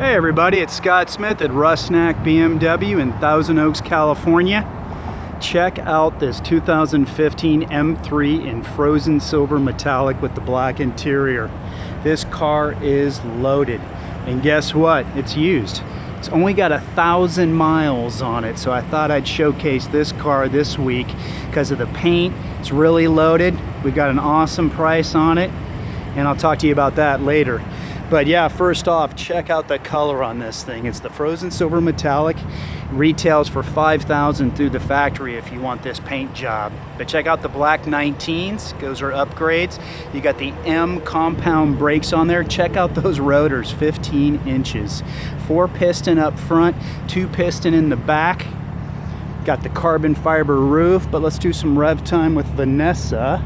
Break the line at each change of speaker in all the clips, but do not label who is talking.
Hey everybody, it's Scott Smith at Rusnack BMW in Thousand Oaks, California. Check out this 2015 M3 in frozen silver metallic with the black interior. This car is loaded, and guess what? It's used. It's only got 1,000 miles on it, so I thought I'd showcase this car this week because of the paint. It's really loaded. We got an awesome price on it, and I'll talk to you about that later. But yeah, first off, check out the color on this thing. It's the frozen silver metallic. Retails for $5,000 through the factory if you want this paint job. But check out the black 19s. Those are upgrades. You got the M compound brakes on there. Check out those rotors, 15 inches. 4 piston up front, 2 piston in the back. Got the carbon fiber roof, but let's do some rev time with Vanessa.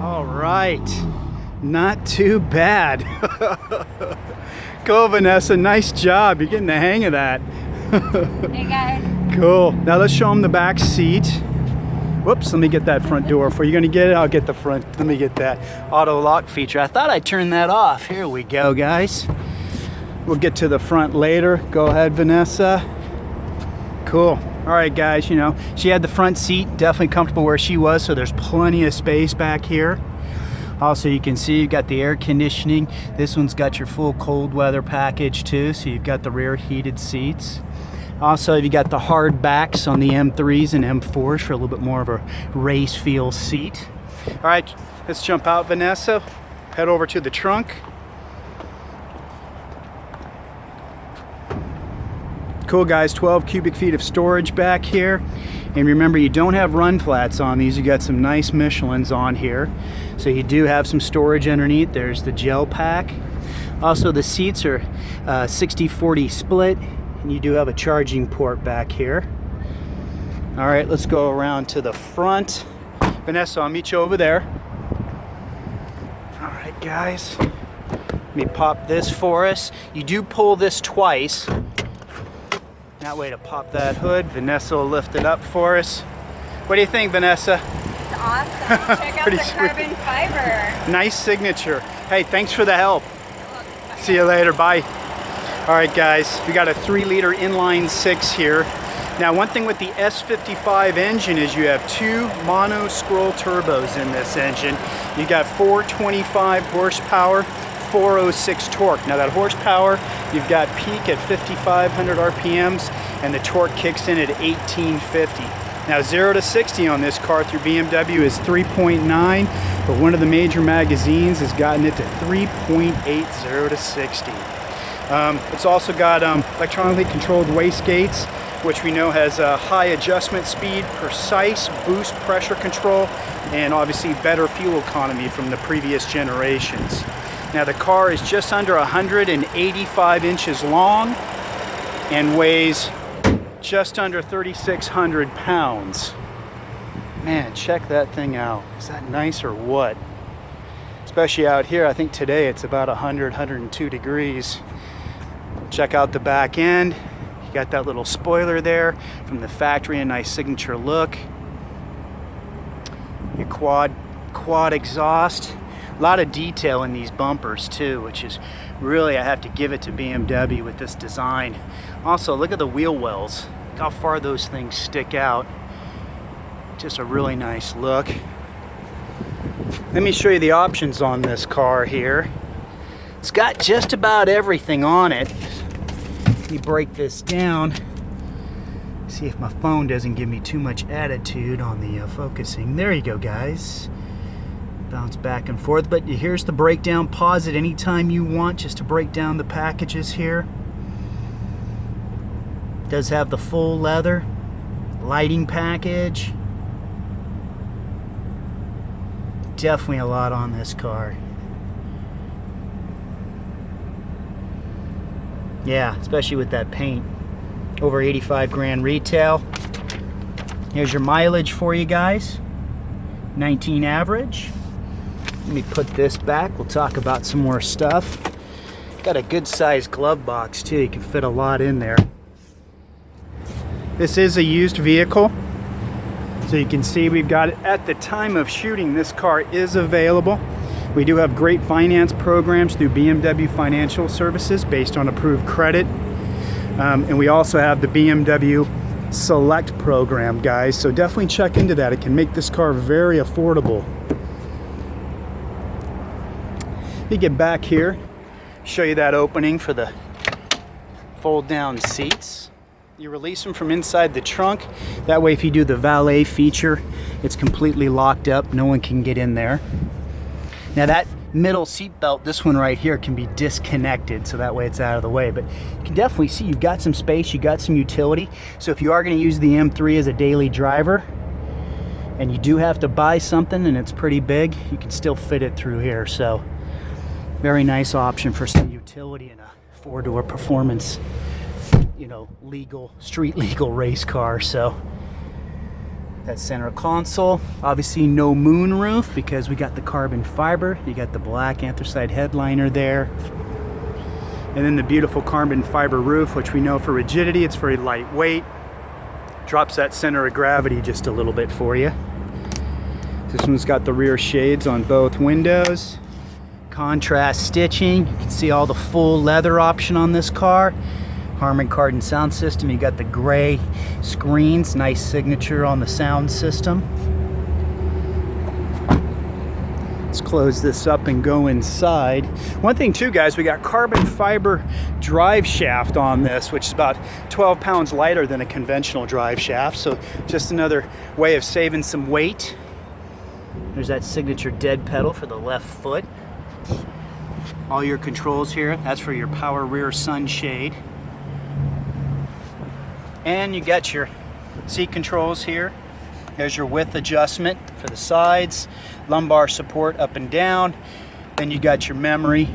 All right, not too bad. Cool, Vanessa, nice job. You're getting the hang of that.
Hey guys.
Cool. Now let's show them the back seat. Whoops, let me get that front door for you. You're gonna get it? I'll get the front. Let me get that auto lock feature. I thought I'd turn that off. Here we go, guys. We'll get to the front later. Go ahead, Vanessa. Cool. All right, guys, you know, she had the front seat, definitely comfortable where she was, so there's plenty of space back here. Also, you can see you've got the air conditioning. This one's got your full cold weather package too, so you've got the rear heated seats. Also, you got the hard backs on the M3s and M4s for a little bit more of a race feel seat. All right, let's jump out, Vanessa. Head over to the trunk. Cool, guys, 12 cubic feet of storage back here. And remember, you don't have run flats on these. You got some nice Michelins on here. So you do have some storage underneath. There's the gel pack. Also, the seats are 60-40 split. And you do have a charging port back here. All right, let's go around to the front. Vanessa, I'll meet you over there. All right, guys. Let me pop this for us. You do pull this twice. That way to pop that hood. Vanessa will lift it up for us. What do you think, Vanessa?
It's awesome. Check out the carbon fiber.
Nice signature. Hey, thanks for the help. See you later. Bye. All right, guys. We got a 3-liter inline 6 here. Now, one thing with the S55 engine is you have 2 mono scroll turbos in this engine. You got 425 horsepower. 406 torque. Now that horsepower, you've got peak at 5,500 RPMs and the torque kicks in at 1850. Now 0 to 60 on this car through BMW is 3.9, but one of the major magazines has gotten it to 3.8 0 to 60. It's also got electronically controlled wastegates, which we know has a high adjustment speed, precise boost pressure control, and obviously better fuel economy from the previous generations. Now the car is just under 185 inches long and weighs just under 3,600 pounds. Man, check that thing out. Is that nice or what? Especially out here, I think today it's about 100, 102 degrees. Check out the back end. You got that little spoiler there from the factory, a nice signature look. Your quad exhaust. A lot of detail in these bumpers too, which is really, I have to give it to BMW with this design. Also, look at the wheel wells. Look how far those things stick out. Just a really nice look. Let me show you the options on this car here. It's got just about everything on it. Let me break this down. See if my phone doesn't give me too much attitude on the focusing. There you go, guys. Bounce back and forth, but here's the breakdown. Pause it anytime you want just to break down the packages here. It does have the full leather lighting package. Definitely a lot on this car. Yeah, especially with that paint. Over 85 grand retail. Here's your mileage for you guys. 19 average. Let me put this back. We'll talk about some more stuff. Got a good sized glove box too. You can fit a lot in there. This is a used vehicle. So you can see we've got it at the time of shooting. This car is available. We do have great finance programs through BMW Financial Services based on approved credit. And we also have the BMW Select program, guys. So definitely check into that. It can make this car very affordable. Let me get back here, show you that opening for the fold down seats. You release them from inside the trunk. That way if you do the valet feature, it's completely locked up. No one can get in there. Now that middle seat belt, this one right here, can be disconnected, so that way it's out of the way. But you can definitely see you've got some space, you got some utility. So if you are going to use the M3 as a daily driver, and you do have to buy something and it's pretty big, you can still fit it through here. So very nice option for some utility in a four-door performance, you know, legal, street legal race car. So that center console, obviously no moon roof because we got the carbon fiber. You got the black anthracite headliner there, and then the beautiful carbon fiber roof, which we know for rigidity, it's very lightweight, drops that center of gravity just a little bit for you. This one's got the rear shades on both windows, contrast stitching. You can see all the full leather option on this car. Harman Kardon sound system. You got the gray screens, nice signature on the sound system. Let's close this up and go inside. One thing too, guys, we got carbon fiber drive shaft on this, which is about 12 pounds lighter than a conventional drive shaft. So just another way of saving some weight. There's that signature dead pedal for the left foot. All your controls here, that's for your power rear sunshade. And you got your seat controls here. There's your width adjustment for the sides, lumbar support up and down. Then you got your memory,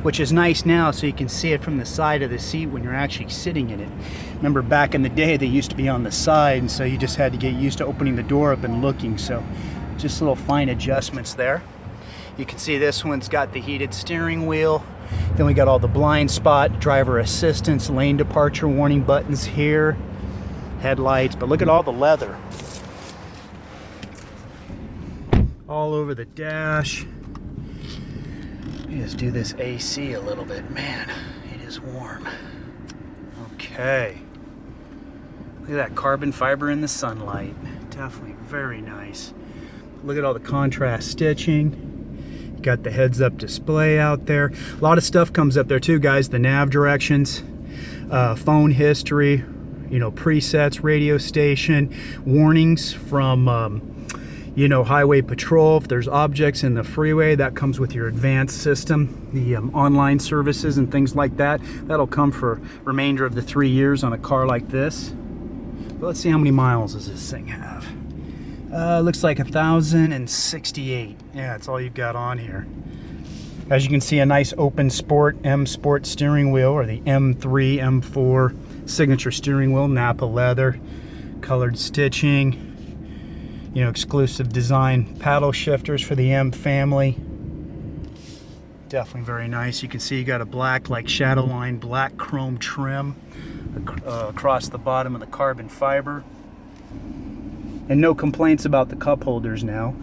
which is nice now so you can see it from the side of the seat when you're actually sitting in it. Remember back in the day they used to be on the side, and so you just had to get used to opening the door up and looking. So just little fine adjustments there. You can see this one's got the heated steering wheel. Then we got all the blind spot, driver assistance, lane departure warning buttons here, headlights, but look at all the leather all over the dash. Let me just do this AC a little bit. Man, it is warm. Okay. Look at that carbon fiber in the sunlight. Definitely very nice. Look at all the contrast stitching. Got the heads-up display out there. A lot of stuff comes up there too, guys. The nav directions, phone history, you know, presets, radio station, warnings from you know, highway patrol. If there's objects in the freeway, that comes with your advanced system. The online services and things like that, that'll come for remainder of the 3 years on a car like this. But let's see, how many miles does this thing have? Looks like 1,068. Yeah, that's all you've got on here. As you can see, a nice open sport M Sport steering wheel, or the M3, M4 signature steering wheel, Napa leather, colored stitching, you know, exclusive design paddle shifters for the M family. Definitely very nice. You can see you got a black, like shadow line, black chrome trim across the bottom of the carbon fiber. And no complaints about the cup holders now.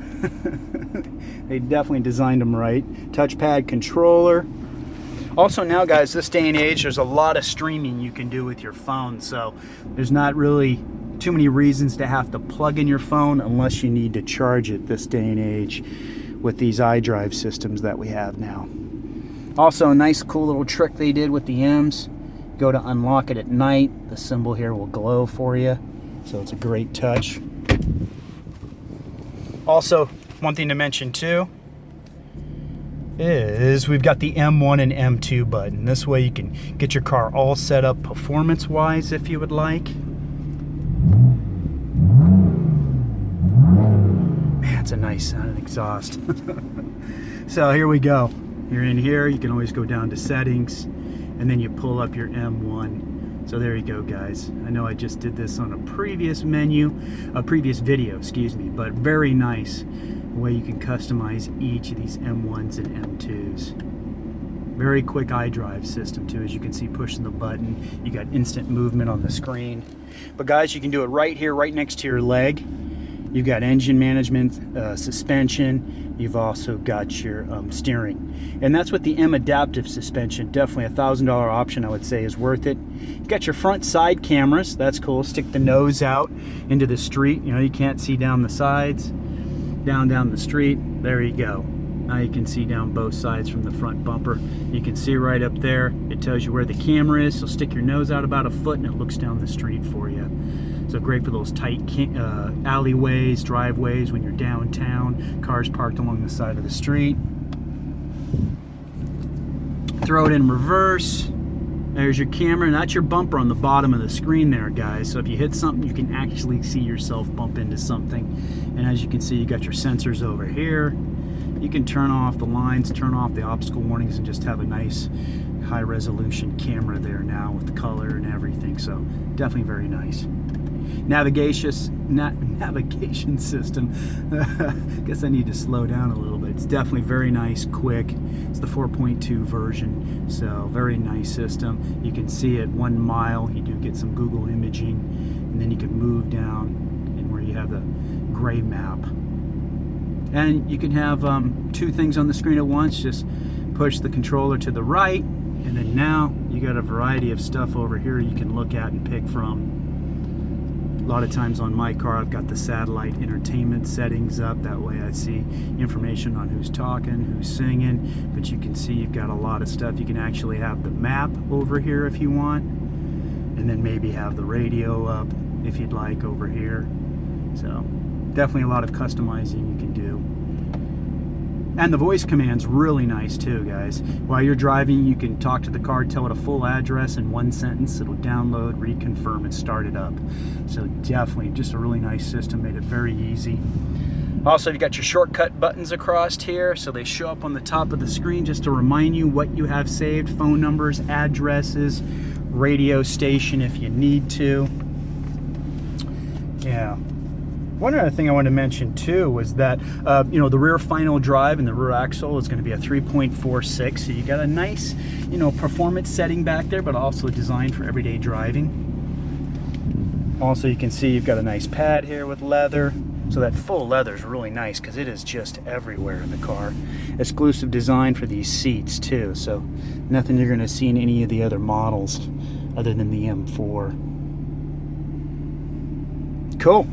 They definitely designed them right. Touchpad controller. Also now, guys, this day and age, there's a lot of streaming you can do with your phone, so there's not really too many reasons to have to plug in your phone unless you need to charge it this day and age with these iDrive systems that we have now. Also, a nice cool little trick they did with the M's. Go to unlock it at night, the symbol here will glow for you, so it's a great touch. Also, one thing to mention too is we've got the M1 and M2 button. This way you can get your car all set up performance wise if you would like. Man, it's a nice sounding exhaust. So here we go. You're in here, you can always go down to settings, and then you pull up your M1. So there you go, guys. I know I just did this on a previous video, excuse me, but very nice way you can customize each of these M1s and M2s. Very quick iDrive system too, as you can see, pushing the button. You got instant movement on the screen. But guys, you can do it right here, right next to your leg. You've got engine management, suspension. You've also got your steering. And that's with the M adaptive suspension. Definitely a $1,000 option, I would say, is worth it. You've got your front side cameras. That's cool. Stick the nose out into the street. You know, you can't see down the sides. Down the street. There you go. Now you can see down both sides from the front bumper. You can see right up there. It tells you where the camera is. So stick your nose out about a foot and it looks down the street for you. So great for those tight alleyways, driveways when you're downtown, cars parked along the side of the street. Throw it in reverse. There's your camera, and that's your bumper on the bottom of the screen there, guys. So if you hit something, you can actually see yourself bump into something. And as you can see, you got your sensors over here. You can turn off the lines, turn off the obstacle warnings, and just have a nice high resolution camera there now with color and everything. So definitely very nice. Navigation system. Guess I need to slow down a little bit. It's definitely very nice, quick. It's the 4.2 version, so very nice system. You can see at 1 mile, you do get some Google imaging, and then you can move down and where you have the gray map. And you can have 2 things on the screen at once. Just push the controller to the right, and then now you got a variety of stuff over here you can look at and pick from. A lot of times on my car, I've got the satellite entertainment settings up. That way I see information on who's talking, who's singing. But you can see you've got a lot of stuff. You can actually have the map over here if you want. And then maybe have the radio up if you'd like over here. So definitely a lot of customizing you can do. And the voice command's really nice too, guys. While you're driving, you can talk to the car, tell it a full address in 1 sentence. It'll download, reconfirm, and start it up. So definitely just a really nice system, made it very easy. Also, you got your shortcut buttons across here, so they show up on the top of the screen just to remind you what you have saved, phone numbers, addresses, radio station if you need to. Yeah. One other thing I wanted to mention too was that you know, the rear final drive and the rear axle is going to be a 3.46, so you got a nice, you know, performance setting back there, but also designed for everyday driving. Also, you can see you've got a nice pad here with leather, so that full leather is really nice because it is just everywhere in the car. Exclusive design for these seats too, so nothing you're going to see in any of the other models other than the M4. Cool.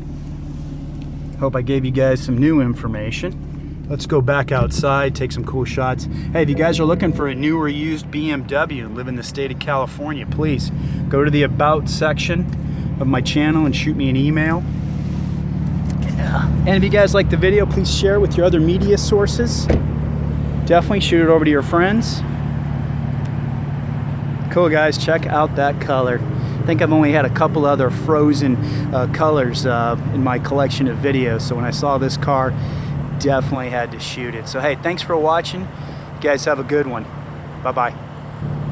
Hope I gave you guys some new information. Let's go back outside, take some cool shots. Hey, if you guys are looking for a new or used BMW and live in the state of California, please go to the About section of my channel and shoot me an email. Yeah. And if you guys like the video, please share it with your other media sources. Definitely shoot it over to your friends. Cool, guys. Check out that color. I think I've only had a couple other frozen colors in my collection of videos, so when I saw this car, definitely had to shoot it. So hey, thanks for watching. You guys have a good one. Bye-bye.